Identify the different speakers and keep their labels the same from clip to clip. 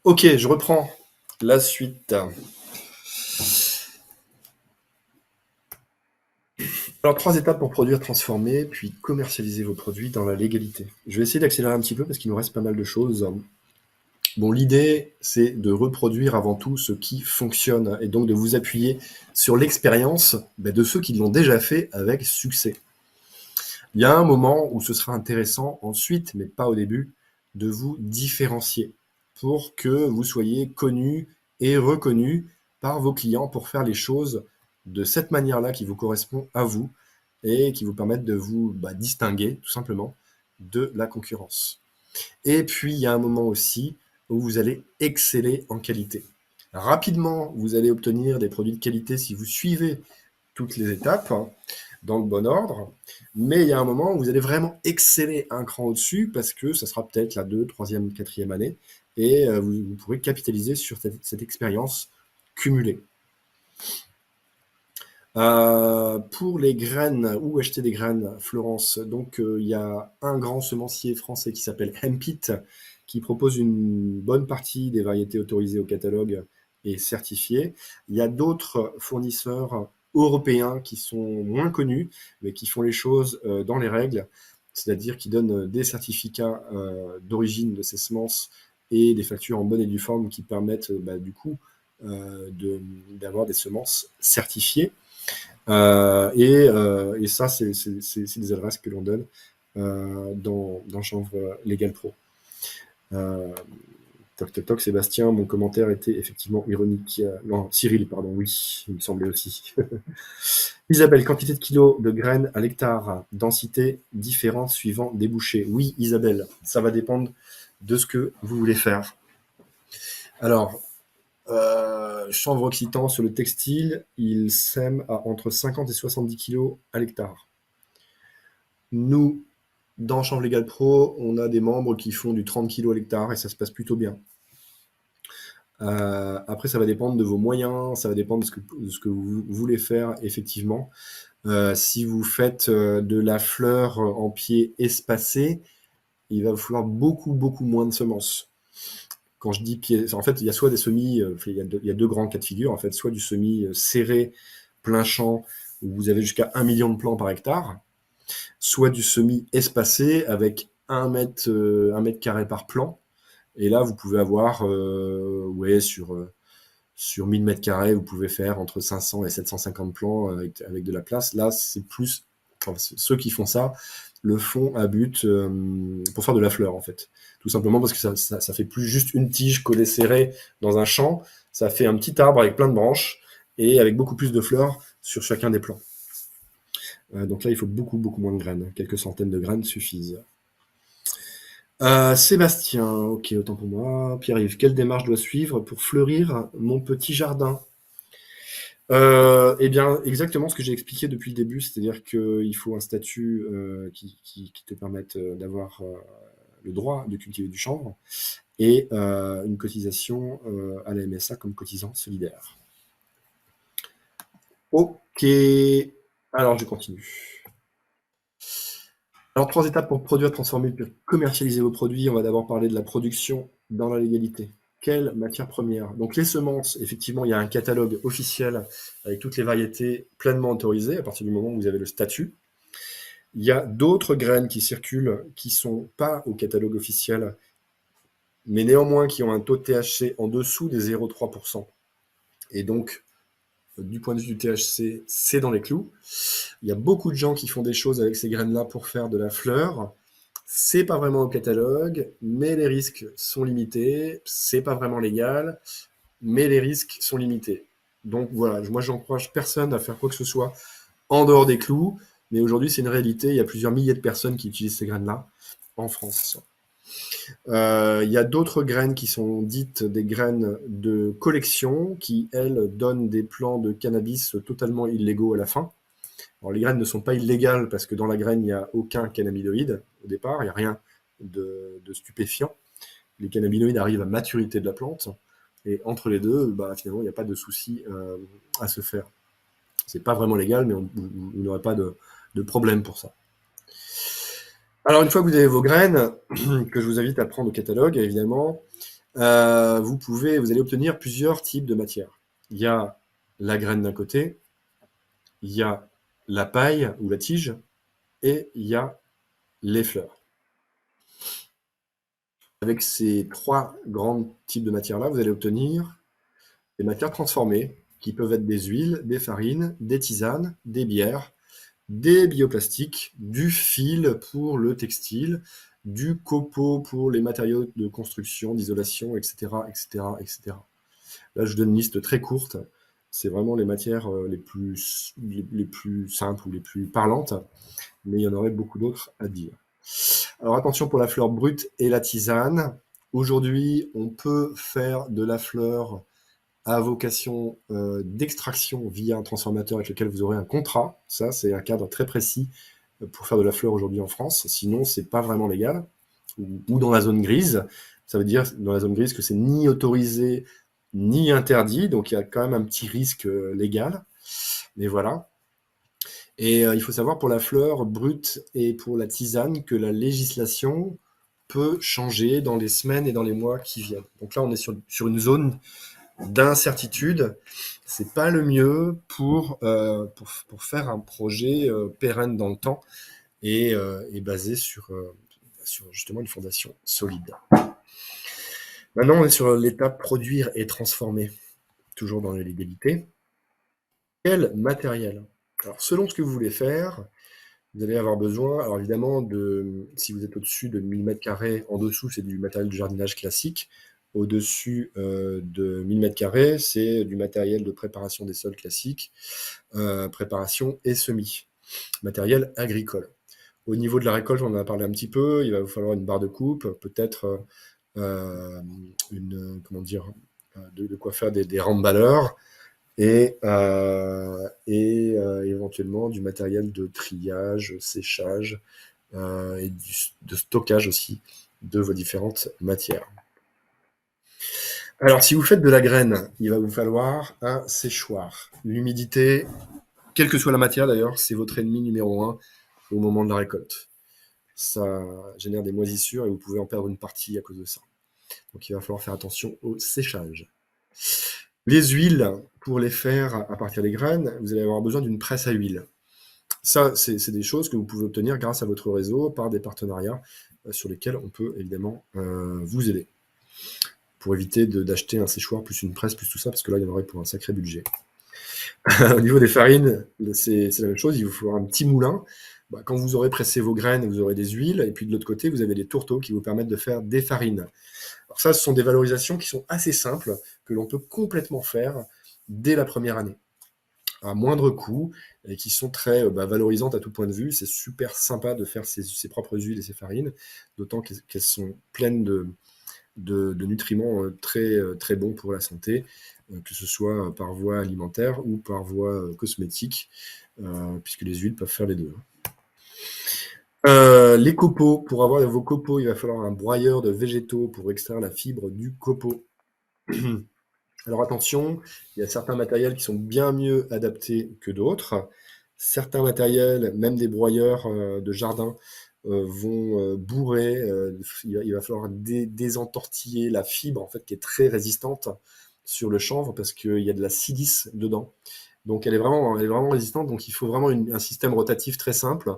Speaker 1: Ok, je reprends la suite. Alors, 3 étapes pour produire, transformer, puis commercialiser vos produits dans la légalité. Je vais essayer d'accélérer un petit peu parce qu'il nous reste pas mal de choses. Bon, l'idée, c'est de reproduire avant tout ce qui fonctionne et donc de vous appuyer sur l'expérience de ceux qui l'ont déjà fait avec succès. Il y a un moment où ce sera intéressant ensuite, mais pas au début, de vous différencier pour que vous soyez connu et reconnu par vos clients pour faire les choses de cette manière-là qui vous correspond à vous et qui vous permettent de vous distinguer tout simplement de la concurrence. Et puis, il y a un moment aussi où vous allez exceller en qualité. Rapidement, vous allez obtenir des produits de qualité si vous suivez toutes les étapes dans le bon ordre, mais il y a un moment où vous allez vraiment exceller un cran au-dessus parce que ça sera peut-être la 2e, 3e, 4e année et vous pourrez capitaliser sur cette expérience cumulée. Pour les graines, où acheter des graines, Florence? Donc, il y a un grand semencier français qui s'appelle Hempit, qui propose une bonne partie des variétés autorisées au catalogue et certifiées. Il y a d'autres fournisseurs européens qui sont moins connus, mais qui font les choses dans les règles, c'est-à-dire qui donnent des certificats d'origine de ces semences et des factures en bonne et due forme qui permettent du coup d'avoir des semences certifiées. Et ça, c'est des adresses que l'on donne dans Chanvre Legal Pro. Toc toc toc, Sébastien, mon commentaire était effectivement ironique. Non, Cyril, pardon, oui, il me semblait aussi. Isabelle, quantité de kilos de graines à l'hectare, densité différente suivant débouché. Oui, Isabelle, ça va dépendre de ce que vous voulez faire. Alors, chanvre occitan sur le textile, il sème à entre 50 et 70 kg à l'hectare. Nous, dans Chanvre Legal Pro, on a des membres qui font du 30 kg à l'hectare et ça se passe plutôt bien. Après, ça va dépendre de vos moyens, ça va dépendre de ce que vous voulez faire effectivement. Si vous faites de la fleur en pied espacé, il va vous falloir beaucoup, beaucoup moins de semences. Quand je dis pied, en fait, il y a soit des semis, il y a deux grands cas de figure, en fait, soit du semis serré, plein champ, où vous avez jusqu'à 1 million de plants par hectare, soit du semis espacé avec 1 mètre carré par plant. Et là, vous pouvez avoir, sur 1000 mètres carrés, vous pouvez faire entre 500 et 750 plants avec de la place. Là, c'est plus, enfin, ceux qui font ça le font à but pour faire de la fleur, en fait. Tout simplement parce que ça fait plus juste une tige collée serrée dans un champ, ça fait un petit arbre avec plein de branches et avec beaucoup plus de fleurs sur chacun des plants. Donc là, il faut beaucoup, beaucoup moins de graines. Quelques centaines de graines suffisent. Sébastien, ok, autant pour moi. Pierre-Yves, quelle démarche dois suivre pour fleurir mon petit jardin? Eh bien, exactement ce que j'ai expliqué depuis le début, c'est-à-dire qu'il faut un statut qui te permette d'avoir le droit de cultiver du chanvre et une cotisation à la MSA comme cotisant solidaire. Ok, alors je continue. Alors, 3 étapes pour produire, transformer, puis commercialiser vos produits. On va d'abord parler de la production dans la légalité. Quelle matière première? Donc, les semences, effectivement, il y a un catalogue officiel avec toutes les variétés pleinement autorisées à partir du moment où vous avez le statut. Il y a d'autres graines qui circulent qui ne sont pas au catalogue officiel, mais néanmoins qui ont un taux de THC en dessous des 0,3%. Et donc, du point de vue du THC, c'est dans les clous. Il y a beaucoup de gens qui font des choses avec ces graines-là pour faire de la fleur. C'est pas vraiment au catalogue, mais les risques sont limités. C'est pas vraiment légal, mais les risques sont limités. Donc voilà, moi j'encourage personne à faire quoi que ce soit en dehors des clous, mais aujourd'hui c'est une réalité. Il y a plusieurs milliers de personnes qui utilisent ces graines-là en France. Il y a d'autres graines qui sont dites des graines de collection, qui elles donnent des plants de cannabis totalement illégaux à la fin. Alors, les graines ne sont pas illégales parce que dans la graine, il n'y a aucun cannabinoïde au départ, il n'y a rien de stupéfiant. Les cannabinoïdes arrivent à maturité de la plante et entre les deux, finalement, il n'y a pas de souci à se faire. C'est pas vraiment légal, mais vous n'aurez pas de problème pour ça. Alors, une fois que vous avez vos graines, que je vous invite à prendre au catalogue, évidemment, vous allez obtenir plusieurs types de matières. Il y a la graine d'un côté, il y a la paille ou la tige, et il y a les fleurs. Avec ces trois grands types de matières-là, vous allez obtenir des matières transformées, qui peuvent être des huiles, des farines, des tisanes, des bières, des bioplastiques, du fil pour le textile, du copeau pour les matériaux de construction, d'isolation, etc., etc., etc. Là, je vous donne une liste très courte. C'est vraiment les matières les plus simples ou les plus parlantes, mais il y en aurait beaucoup d'autres à dire. Alors attention pour la fleur brute et la tisane. Aujourd'hui, on peut faire de la fleur à vocation d'extraction via un transformateur avec lequel vous aurez un contrat. Ça, c'est un cadre très précis pour faire de la fleur aujourd'hui en France. Sinon, c'est pas vraiment légal. Ou dans la zone grise. Ça veut dire dans la zone grise que c'est ni autorisé ni interdit. Donc il y a quand même un petit risque légal. Mais voilà. Et il faut savoir pour la fleur brute et pour la tisane que la législation peut changer dans les semaines et dans les mois qui viennent. Donc là, on est sur une zone d'incertitude. C'est pas le mieux pour faire un projet pérenne dans le temps et basé sur justement une fondation solide. Maintenant, on est sur l'étape produire et transformer, toujours dans la légalité. Quel matériel? Alors, selon ce que vous voulez faire, vous allez avoir besoin, alors évidemment, si vous êtes au-dessus de 1000 m², en dessous, c'est du matériel de jardinage classique. Au-dessus de 1000 m², c'est du matériel de préparation des sols classique, préparation et semis, matériel agricole. Au niveau de la récolte, on en a parlé un petit peu, il va vous falloir une barre de coupe, peut-être de quoi faire des remballeurs, et éventuellement du matériel de triage, séchage et de stockage aussi de vos différentes matières. Alors, si vous faites de la graine, il va vous falloir un séchoir. L'humidité, quelle que soit la matière d'ailleurs, c'est votre ennemi numéro 1 au moment de la récolte. Ça génère des moisissures et vous pouvez en perdre une partie à cause de ça. Donc il va falloir faire attention au séchage. Les huiles, pour les faire à partir des graines, vous allez avoir besoin d'une presse à huile. Ça, c'est des choses que vous pouvez obtenir grâce à votre réseau par des partenariats sur lesquels on peut évidemment vous aider. Pour éviter d'acheter un séchoir plus une presse plus tout ça, parce que là, il y en aurait pour un sacré budget. Au niveau des farines, c'est la même chose, il vous faudra un petit moulin. Quand vous aurez pressé vos graines, vous aurez des huiles, et puis de l'autre côté, vous avez des tourteaux qui vous permettent de faire des farines. Alors ça, ce sont des valorisations qui sont assez simples, que l'on peut complètement faire dès la première année, à moindre coût, et qui sont très valorisantes à tout point de vue. C'est super sympa de faire ses propres huiles et ses farines, d'autant qu'elles sont pleines de nutriments très, très bons pour la santé, que ce soit par voie alimentaire ou par voie cosmétique, puisque les huiles peuvent faire les deux. Les copeaux, pour avoir vos copeaux, il va falloir un broyeur de végétaux pour extraire la fibre du copeau. Alors attention, il y a certains matériels qui sont bien mieux adaptés que d'autres. Certains matériels, même des broyeurs de jardin, vont bourrer. Il va falloir désentortiller la fibre en fait qui est très résistante sur le chanvre parce qu'il y a de la silice dedans. Donc elle est vraiment résistante. Donc il faut vraiment un système rotatif très simple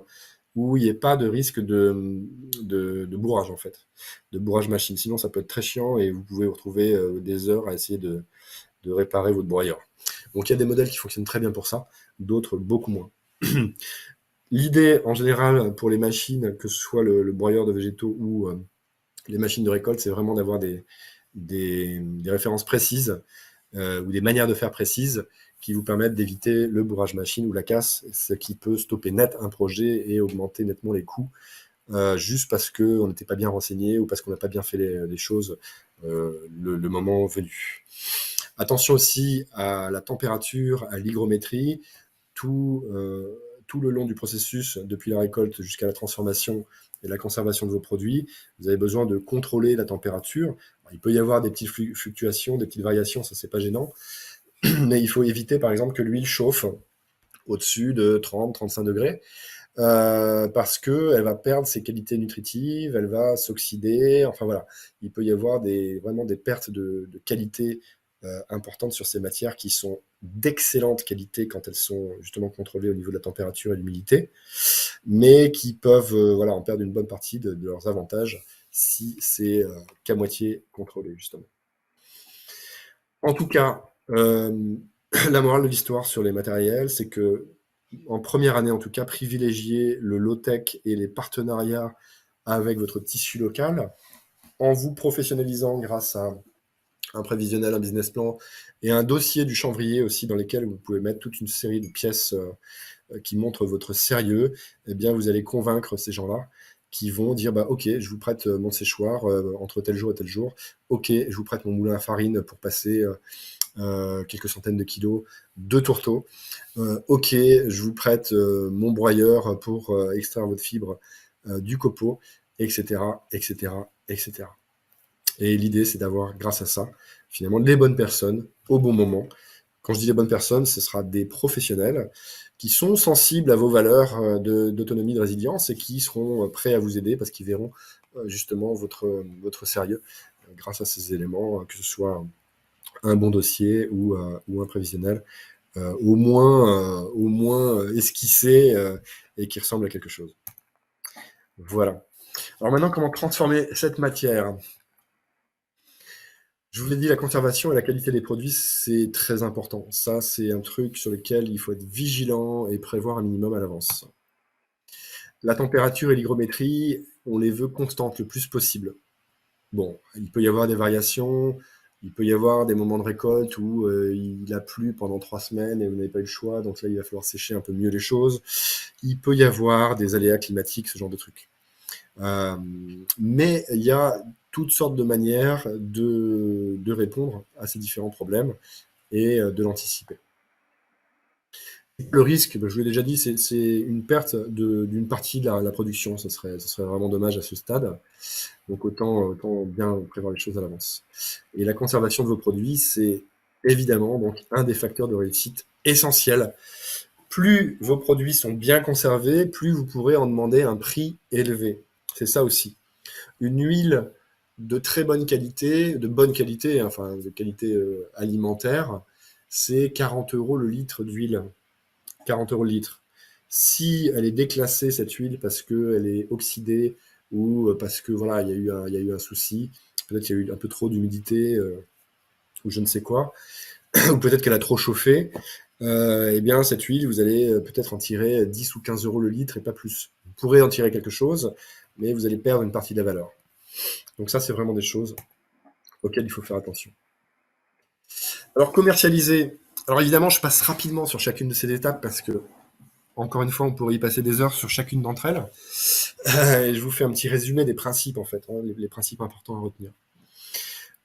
Speaker 1: où il n'y ait pas de risque de bourrage en fait, de bourrage machine. Sinon ça peut être très chiant et vous pouvez vous retrouver des heures à essayer de réparer votre broyeur. Donc il y a des modèles qui fonctionnent très bien pour ça, d'autres beaucoup moins. L'idée en général pour les machines, que ce soit le broyeur de végétaux ou les machines de récolte, c'est vraiment d'avoir des références précises ou des manières de faire précises qui vous permettent d'éviter le bourrage machine ou la casse, ce qui peut stopper net un projet et augmenter nettement les coûts juste parce qu'on n'était pas bien renseigné ou parce qu'on n'a pas bien fait les choses le moment venu. Attention aussi à la température, à l'hygrométrie, tout le long du processus, depuis la récolte jusqu'à la transformation et la conservation de vos produits, vous avez besoin de contrôler la température. Il peut y avoir des petites fluctuations, des petites variations, ça c'est pas gênant, mais il faut éviter par exemple que l'huile chauffe au-dessus de 30-35 degrés. parce qu'elle va perdre ses qualités nutritives, elle va s'oxyder, enfin voilà. Il peut y avoir vraiment des pertes de qualité importantes sur ces matières qui sont d'excellente qualité quand elles sont justement contrôlées au niveau de la température et de l'humidité, mais qui peuvent voilà, en perdre une bonne partie de leurs avantages si c'est qu'à moitié contrôlé, justement. En tout cas, la morale de l'histoire sur les matériels, c'est que, en première année en tout cas, privilégiez le low-tech et les partenariats avec votre tissu local en vous professionnalisant grâce à un prévisionnel, un business plan et un dossier du chanvrier aussi dans lesquels vous pouvez mettre toute une série de pièces qui montrent votre sérieux. Eh bien, vous allez convaincre ces gens-là qui vont dire bah, ok, je vous prête mon séchoir entre tel jour et tel jour. Ok, je vous prête mon moulin à farine pour passer quelques centaines de kilos de tourteaux. Ok, je vous prête mon broyeur pour extraire votre fibre du copeau, etc., etc., etc. Et l'idée, c'est d'avoir, grâce à ça, finalement, les bonnes personnes au bon moment. Quand je dis les bonnes personnes, ce sera des professionnels qui sont sensibles à vos valeurs d'autonomie, de résilience et qui seront prêts à vous aider parce qu'ils verront justement votre sérieux grâce à ces éléments, que ce soit un bon dossier ou un prévisionnel, au moins esquissé et qui ressemble à quelque chose. Voilà. Alors maintenant, comment transformer cette matière? Je vous l'ai dit, la conservation et la qualité des produits, c'est très important. Ça, c'est un truc sur lequel il faut être vigilant et prévoir un minimum à l'avance. La température et l'hygrométrie, on les veut constantes le plus possible. Bon, il peut y avoir des variations, il peut y avoir des moments de récolte où il a plu pendant 3 semaines et vous n'avez pas eu le choix, donc là, il va falloir sécher un peu mieux les choses. Il peut y avoir des aléas climatiques, ce genre de trucs. Mais il y a toutes sortes de manières de répondre à ces différents problèmes et de l'anticiper. Le risque, je vous l'ai déjà dit, c'est une perte d'une partie de la production. Ce serait vraiment dommage à ce stade. Donc autant bien prévoir les choses à l'avance. Et la conservation de vos produits, c'est évidemment donc un des facteurs de réussite essentiels. Plus vos produits sont bien conservés, plus vous pourrez en demander un prix élevé. C'est ça aussi. Une huile de très bonne qualité, enfin de qualité alimentaire, c'est 40 euros le litre d'huile. 40 euros le litre. Si elle est déclassée, cette huile, parce qu'elle est oxydée ou parce que voilà, il y a eu un souci, peut-être qu'il y a eu un peu trop d'humidité ou je ne sais quoi, ou peut-être qu'elle a trop chauffé, eh bien cette huile, vous allez peut-être en tirer 10 ou 15 euros le litre et pas plus. Vous pourrez en tirer quelque chose, mais vous allez perdre une partie de la valeur. Donc ça, c'est vraiment des choses auxquelles il faut faire attention. Alors commercialiser. Alors évidemment, je passe rapidement sur chacune de ces étapes parce que, encore une fois, on pourrait y passer des heures sur chacune d'entre elles. Et je vous fais un petit résumé des principes, en fait, hein, les principes importants à retenir.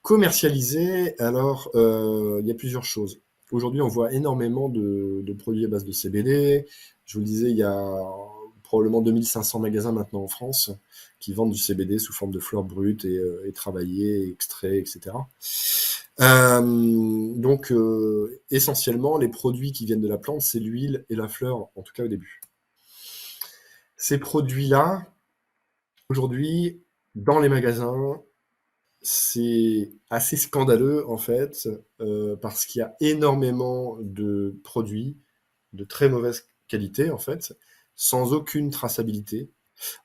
Speaker 1: Commercialiser, alors, il y a plusieurs choses. Aujourd'hui, on voit énormément de produits à base de CBD. Je vous le disais, il y a probablement 2500 magasins maintenant en France qui vendent du CBD sous forme de fleurs brutes et travaillées, extraits, etc. Donc, essentiellement, les produits qui viennent de la plante, c'est l'huile et la fleur, en tout cas au début. Ces produits-là, aujourd'hui, dans les magasins, c'est assez scandaleux, en fait, parce qu'il y a énormément de produits de très mauvaise qualité, en fait, sans aucune traçabilité.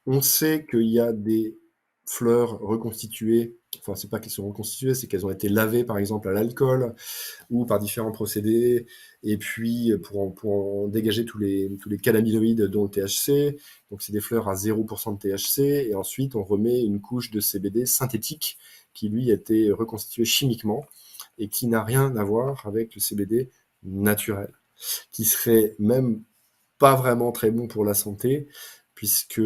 Speaker 1: On sait qu'il y a des fleurs reconstituées, enfin, c'est pas qu'elles sont reconstituées, c'est qu'elles ont été lavées, par exemple, à l'alcool ou par différents procédés, et puis pour en dégager tous les cannabinoïdes, dont le THC. Donc, c'est des fleurs à 0% de THC, et ensuite, on remet une couche de CBD synthétique qui, lui, a été reconstitué chimiquement et qui n'a rien à voir avec le CBD naturel, qui serait même pas vraiment très bon pour la santé, puisque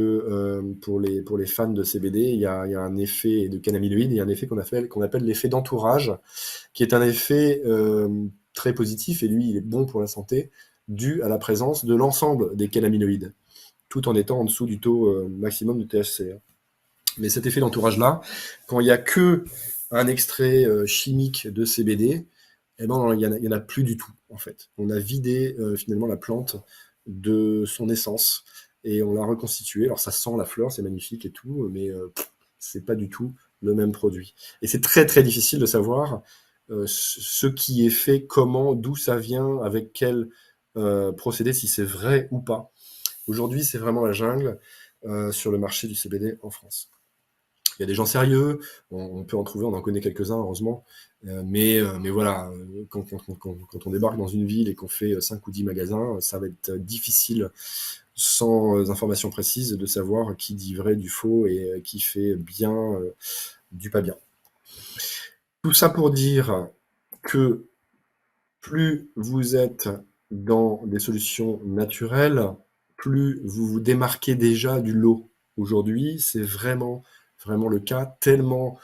Speaker 1: pour les fans de CBD, il y a un effet de cannabinoïdes, il y a un effet qu'on appelle l'effet d'entourage, qui est un effet très positif, et lui, il est bon pour la santé, dû à la présence de l'ensemble des cannabinoïdes, tout en étant en dessous du taux maximum de THC. Mais cet effet d'entourage-là, quand il n'y a que un extrait chimique de CBD, eh ben, il y en a plus du tout, en fait. On a vidé finalement la plante de son essence. et on l'a reconstitué. Alors ça sent la fleur, c'est magnifique et tout, mais c'est pas du tout le même produit. Et c'est très très difficile de savoir ce qui est fait, comment, d'où ça vient, avec quel procédé, si c'est vrai ou pas. Aujourd'hui, c'est vraiment la jungle sur le marché du CBD en France. Il y a des gens sérieux, on peut en trouver, on en connaît quelques-uns, heureusement. Mais voilà, quand on débarque dans une ville et qu'on fait 5 ou 10 magasins, ça va être difficile, sans informations précises, de savoir qui dit vrai du faux et qui fait bien du pas bien. Tout ça pour dire que plus vous êtes dans des solutions naturelles, plus vous vous démarquez déjà du lot. Aujourd'hui, c'est vraiment, vraiment le cas, tellement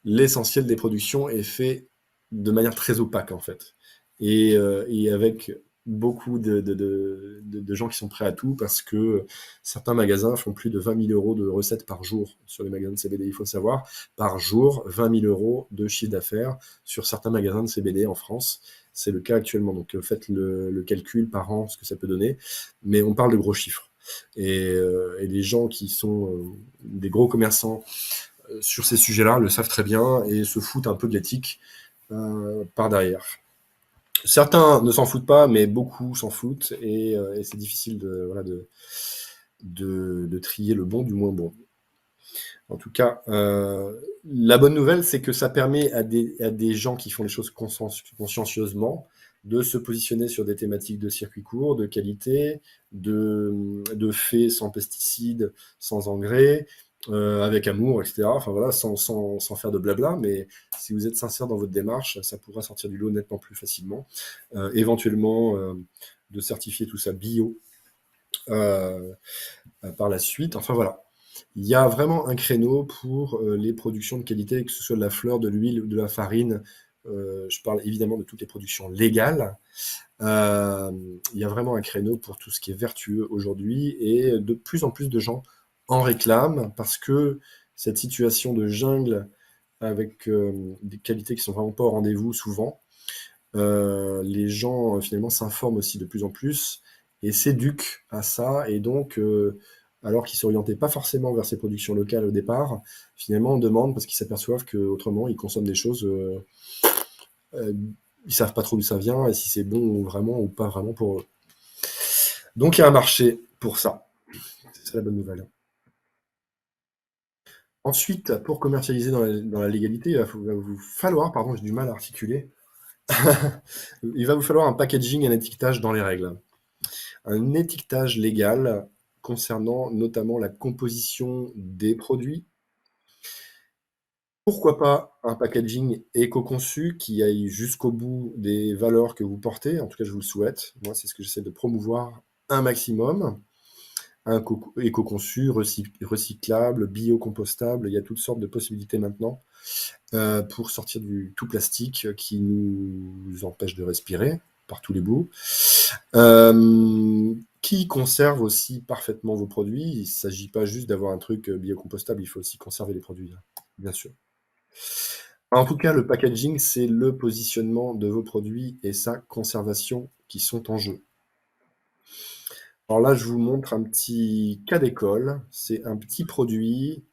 Speaker 1: l'essentiel des productions est fait de manière très opaque, en fait. Et avec beaucoup de gens qui sont prêts à tout, parce que certains magasins font plus de 20 000 euros de recettes par jour sur les magasins de CBD. Il faut le savoir, par jour, 20 000 euros de chiffre d'affaires sur certains magasins de CBD en France. C'est le cas actuellement. Donc faites le calcul par an, ce que ça peut donner. Mais on parle de gros chiffres. Et les gens qui sont des gros commerçants sur ces sujets-là le savent très bien et se foutent un peu de l'éthique par derrière. Certains ne s'en foutent pas, mais beaucoup s'en foutent et c'est difficile voilà, de trier le bon du moins bon. En tout cas, la bonne nouvelle, c'est que ça permet à des gens qui font les choses consciencieusement de se positionner sur des thématiques de circuit court, de qualité, de faits sans pesticides, sans engrais, avec amour, etc. Enfin voilà, sans faire de blabla, mais si vous êtes sincère dans votre démarche, ça pourra sortir du lot nettement plus facilement. Éventuellement, de certifier tout ça bio par la suite. Enfin voilà. Il y a vraiment un créneau pour les productions de qualité, que ce soit de la fleur, de l'huile ou de la farine. Je parle évidemment de toutes les productions légales. Il y a vraiment un créneau pour tout ce qui est vertueux aujourd'hui et de plus en plus de gens en réclament parce que cette situation de jungle avec des qualités qui sont vraiment pas au rendez-vous souvent, les gens finalement s'informent aussi de plus en plus et s'éduquent à ça et donc alors qu'ils s'orientaient pas forcément vers ces productions locales au départ, finalement on demande parce qu'ils s'aperçoivent qu'autrement ils consomment des choses ils savent pas trop d'où ça vient et si c'est bon vraiment ou pas vraiment pour eux. Donc il y a un marché pour ça. C'est la bonne nouvelle. Ensuite, pour commercialiser dans la légalité, va vous falloir, pardon, j'ai du mal à articuler, il va vous falloir un packaging et un étiquetage dans les règles. Un étiquetage légal concernant notamment la composition des produits. Pourquoi pas un packaging éco-conçu qui aille jusqu'au bout des valeurs que vous portez. En tout cas, je vous le souhaite. Moi, c'est ce que j'essaie de promouvoir un maximum. Un éco-conçu, recyclable, biocompostable. Il y a toutes sortes de possibilités maintenant pour sortir du tout plastique qui nous empêche de respirer par tous les bouts. Qui conserve aussi parfaitement vos produits. Il ne s'agit pas juste d'avoir un truc biocompostable, il faut aussi conserver les produits, bien sûr. En tout cas, le packaging, c'est le positionnement de vos produits et sa conservation qui sont en jeu. Alors là, je vous montre un petit cas d'école. C'est un petit produit.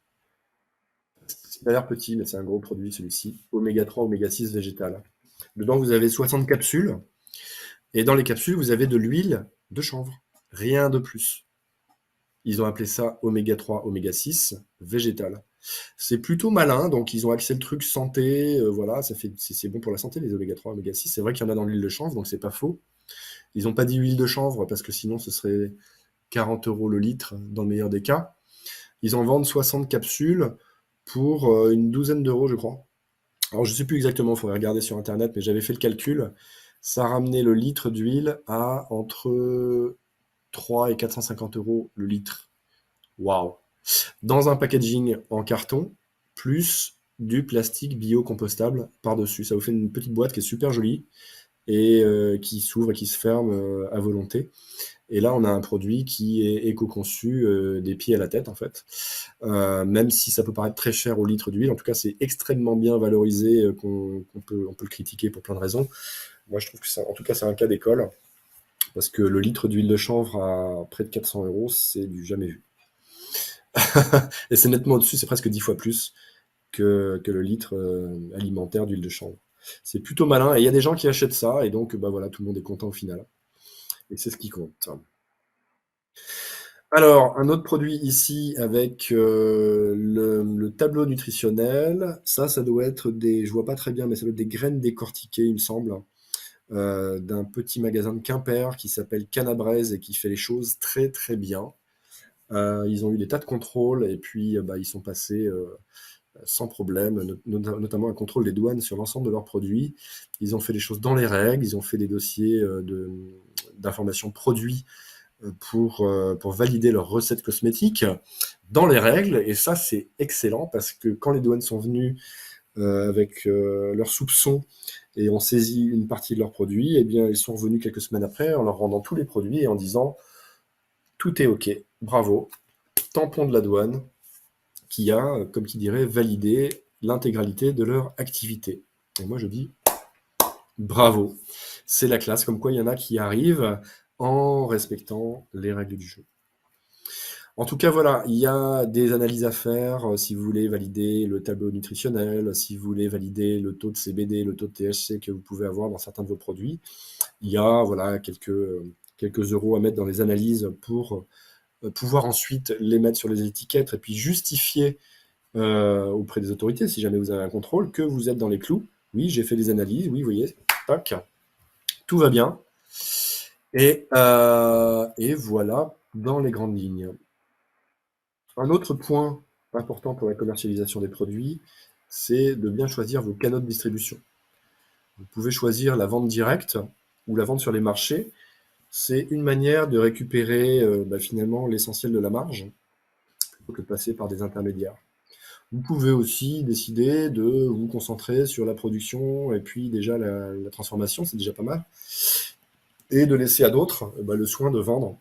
Speaker 1: Il a l'air petit, mais c'est un gros produit celui-ci. Oméga 3, oméga 6 végétal. Dedans, vous avez 60 capsules. Et dans les capsules, vous avez de l'huile de chanvre. Rien de plus. Ils ont appelé ça oméga 3, oméga 6 végétal. C'est plutôt malin, donc ils ont axé le truc santé, voilà, c'est bon pour la santé les oméga 3, oméga 6. C'est vrai qu'il y en a dans l'huile de chanvre, donc c'est pas faux. Ils n'ont pas dit huile de chanvre parce que sinon ce serait 40 € le litre dans le meilleur des cas. Ils en vendent 60 capsules pour une douzaine d'euros, je crois. Alors je sais plus exactement, il faudrait regarder sur internet, mais j'avais fait le calcul. Ça ramenait le litre d'huile à entre 3 et 450 € le litre. Waouh! Dans un packaging en carton, plus du plastique biocompostable par-dessus. Ça vous fait une petite boîte qui est super jolie et qui s'ouvre et qui se ferme à volonté. Et là, on a un produit qui est éco-conçu des pieds à la tête, en fait. Même si ça peut paraître très cher au litre d'huile, en tout cas, c'est extrêmement bien valorisé, on peut le critiquer pour plein de raisons. Moi, je trouve que en tout cas, c'est un cas d'école. Parce que le litre d'huile de chanvre à près de 400 €, c'est du jamais vu. Et c'est nettement au-dessus, c'est presque 10 fois plus que le litre alimentaire d'huile de chanvre. C'est plutôt malin et il y a des gens qui achètent ça et donc bah voilà, tout le monde est content au final. Et c'est ce qui compte. Alors, un autre produit ici avec le tableau nutritionnel. Ça doit être des, je vois pas très bien, mais ça doit être des graines décortiquées, il me semble, d'un petit magasin de Quimper qui s'appelle Canabraise et qui fait les choses très très bien. Ils ont eu des tas de contrôles et puis bah, ils sont passés sans problème, notamment un contrôle des douanes sur l'ensemble de leurs produits. Ils ont fait les choses dans les règles, ils ont fait des dossiers d'informations produits pour valider leurs recettes cosmétiques dans les règles. Et ça, c'est excellent parce que quand les douanes sont venus avec leurs soupçons et ont saisi une partie de leurs produits, eh bien, ils sont revenus quelques semaines après en leur rendant tous les produits et en disant tout est OK, bravo, tampon de la douane qui a, comme qui dirait, validé l'intégralité de leur activité. Et moi, je dis bravo, c'est la classe, comme quoi il y en a qui arrivent en respectant les règles du jeu. En tout cas, voilà, il y a des analyses à faire si vous voulez valider le tableau nutritionnel, si vous voulez valider le taux de CBD, le taux de THC que vous pouvez avoir dans certains de vos produits. Il y a voilà, quelques euros à mettre dans les analyses pour pouvoir ensuite les mettre sur les étiquettes et puis justifier auprès des autorités, si jamais vous avez un contrôle, que vous êtes dans les clous. Oui, j'ai fait des analyses, oui, vous voyez, tac, tout va bien. Et voilà dans les grandes lignes. Un autre point important pour la commercialisation des produits, c'est de bien choisir vos canaux de distribution. Vous pouvez choisir la vente directe ou la vente sur les marchés. C'est une manière de récupérer finalement l'essentiel de la marge plutôt que de passer par des intermédiaires. Vous pouvez aussi décider de vous concentrer sur la production et puis déjà la transformation, c'est déjà pas mal, et de laisser à d'autres le soin de vendre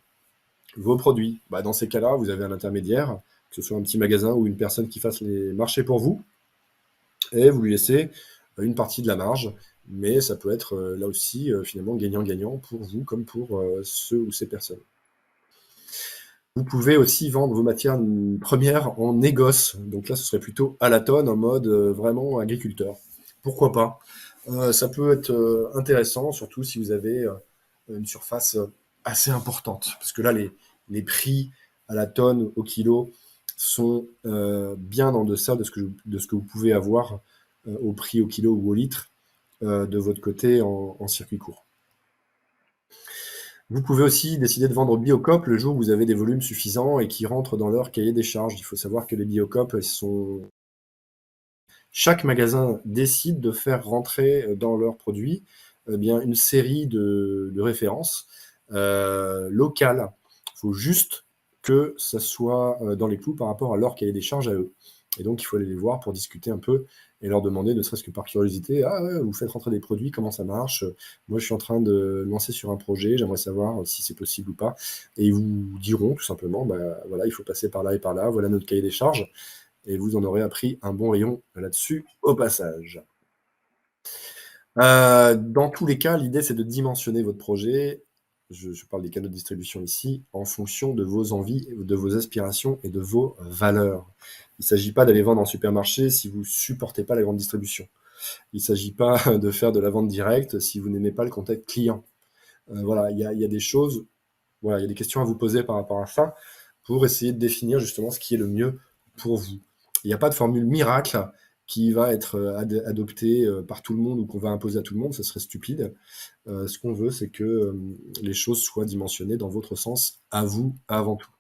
Speaker 1: vos produits. Dans ces cas-là, vous avez un intermédiaire, que ce soit un petit magasin ou une personne qui fasse les marchés pour vous, et vous lui laissez une partie de la marge, mais ça peut être là aussi finalement gagnant-gagnant pour vous comme pour ceux ou ces personnes. Vous pouvez aussi vendre vos matières premières en négoce. Donc là, ce serait plutôt à la tonne, en mode vraiment agriculteur. Pourquoi pas? Ça peut être intéressant, surtout si vous avez une surface assez importante. Parce que là, les prix à la tonne, au kilo, sont bien en deçà de ce que vous pouvez avoir au prix au kilo ou au litre de votre côté en circuit court. Vous pouvez aussi décider de vendre Biocop le jour où vous avez des volumes suffisants et qui rentrent dans leur cahier des charges. Il faut savoir que les Biocop sont... Chaque magasin décide de faire rentrer dans leurs produits bien, une série de références locales. Il faut juste que ça soit dans les clous par rapport à leur cahier des charges à eux. Et donc, il faut aller les voir pour discuter un peu et leur demander, ne serait-ce que par curiosité, ah ouais, vous faites rentrer des produits, comment ça marche? Moi, je suis en train de lancer sur un projet, j'aimerais savoir si c'est possible ou pas. Et ils vous diront tout simplement, voilà, il faut passer par là et par là, voilà notre cahier des charges. Et vous en aurez appris un bon rayon là-dessus au passage. Dans tous les cas, l'idée, c'est de dimensionner votre projet. Je parle des canaux de distribution ici, en fonction de vos envies, de vos aspirations et de vos valeurs. Il ne s'agit pas d'aller vendre en supermarché si vous ne supportez pas la grande distribution. Il ne s'agit pas de faire de la vente directe si vous n'aimez pas le contact client. Voilà, il y a des choses, voilà, il y a des questions à vous poser par rapport à ça pour essayer de définir justement ce qui est le mieux pour vous. Il n'y a pas de formule miracle qui va être adoptée par tout le monde ou qu'on va imposer à tout le monde, ça serait stupide. Ce qu'on veut, c'est que les choses soient dimensionnées dans votre sens, à vous avant tout.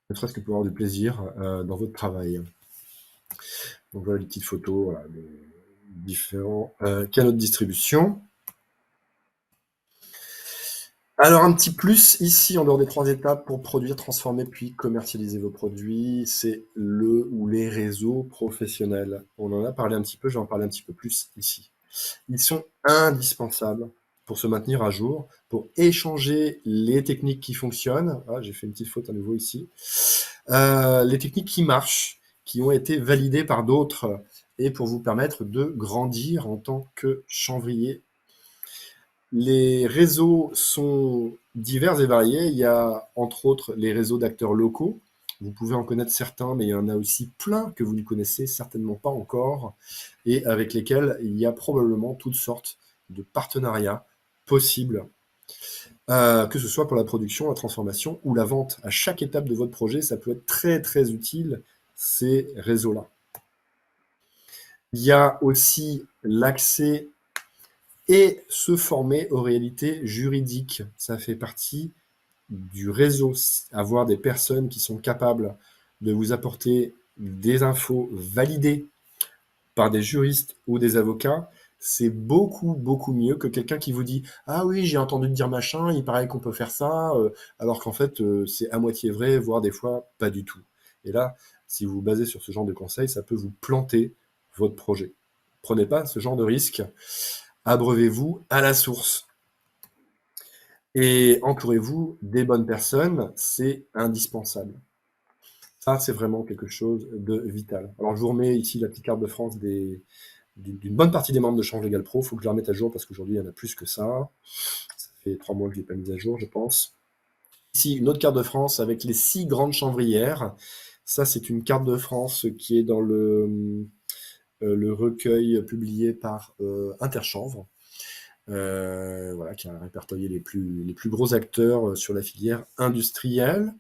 Speaker 1: Ne serait-ce que pour avoir du plaisir dans votre travail. Donc voilà les petites photos voilà, de différents canaux de distribution. Alors un petit plus ici, en dehors des 3 étapes pour produire, transformer, puis commercialiser vos produits, c'est le ou les réseaux professionnels. On en a parlé un petit peu, je vais en parler un petit peu plus ici. Ils sont indispensables pour se maintenir à jour, pour échanger les techniques qui fonctionnent. Ah, j'ai fait une petite faute à nouveau ici. Les techniques qui marchent, qui ont été validées par d'autres, et pour vous permettre de grandir en tant que chanvrier Les réseaux sont divers et variés. Il y a entre autres les réseaux d'acteurs locaux. Vous pouvez en connaître certains, mais il y en a aussi plein que vous ne connaissez certainement pas encore et avec lesquels il y a probablement toutes sortes de partenariats possibles, que ce soit pour la production, la transformation ou la vente. À chaque étape de votre projet, ça peut être très très utile, ces réseaux-là. Il y a aussi l'accès et se former aux réalités juridiques. Ça fait partie du réseau, avoir des personnes qui sont capables de vous apporter des infos validées par des juristes ou des avocats, c'est beaucoup, beaucoup mieux que quelqu'un qui vous dit «Ah oui, j'ai entendu dire machin, il paraît qu'on peut faire ça», alors qu'en fait, c'est à moitié vrai, voire des fois pas du tout. Et là, si vous vous basez sur ce genre de conseils, ça peut vous planter votre projet. Prenez pas ce genre de risque, abreuvez-vous à la source. Et entourez-vous des bonnes personnes, c'est indispensable. Ça, c'est vraiment quelque chose de vital. Alors, je vous remets ici la petite carte de France d'une bonne partie des membres de Change Légal Pro. Il faut que je la remette à jour parce qu'aujourd'hui, il y en a plus que ça. Ça fait 3 mois que je ne l'ai pas mise à jour, je pense. Ici, une autre carte de France avec les 6 grandes chanvrières. Ça, c'est une carte de France qui est dans le recueil publié par Interchanvre. Voilà, qui a répertorié les plus gros acteurs sur la filière industrielle.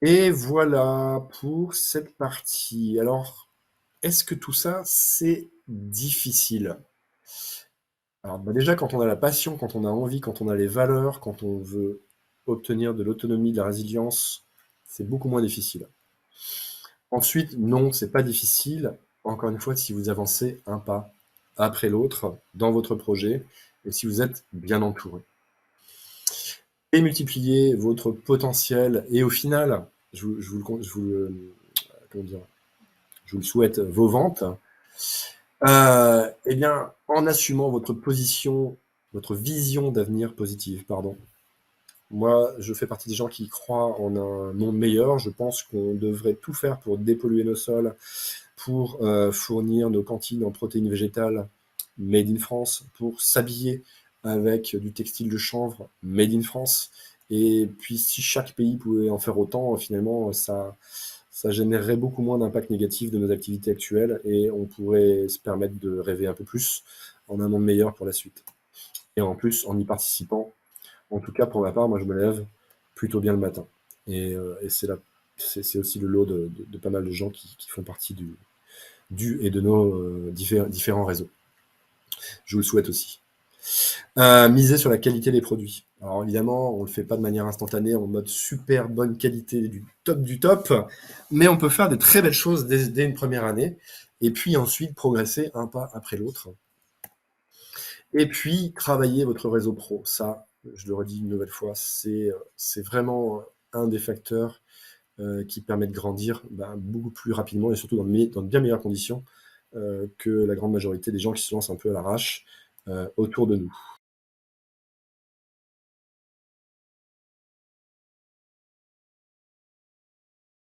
Speaker 1: Et voilà pour cette partie. Alors, est-ce que tout ça, c'est difficile? Alors, bah, déjà, quand on a la passion, quand on a envie, quand on a les valeurs, quand on veut obtenir de l'autonomie, de la résilience, c'est beaucoup moins difficile. Ensuite, non, c'est pas difficile. Encore une fois, si vous avancez un pas après l'autre dans votre projet et si vous êtes bien entouré. Et multiplier votre potentiel et au final, comment dire, je vous le souhaite, vos ventes, eh bien, en assumant votre position, votre vision d'avenir positive, pardon. Moi, je fais partie des gens qui croient en un monde meilleur. Je pense qu'on devrait tout faire pour dépolluer nos sols, pour fournir nos cantines en protéines végétales made in France, pour s'habiller avec du textile de chanvre made in France. Et puis, si chaque pays pouvait en faire autant, finalement, ça générerait beaucoup moins d'impact négatif de nos activités actuelles et on pourrait se permettre de rêver un peu plus en un monde meilleur pour la suite. Et en plus, en y participant, en tout cas pour ma part, moi je me lève plutôt bien le matin. Et c'est aussi le lot de pas mal de gens qui font partie du et de nos différents réseaux. Je vous le souhaite aussi. Miser sur la qualité des produits. Alors évidemment, on ne le fait pas de manière instantanée en mode super bonne qualité du top, mais on peut faire de très belles choses dès une première année, et puis ensuite progresser un pas après l'autre. Et puis travailler votre réseau pro. Ça, je le redis une nouvelle fois, c'est vraiment un des facteurs qui permet de grandir beaucoup plus rapidement et surtout dans de bien meilleures conditions que la grande majorité des gens qui se lancent un peu à l'arrache autour de nous.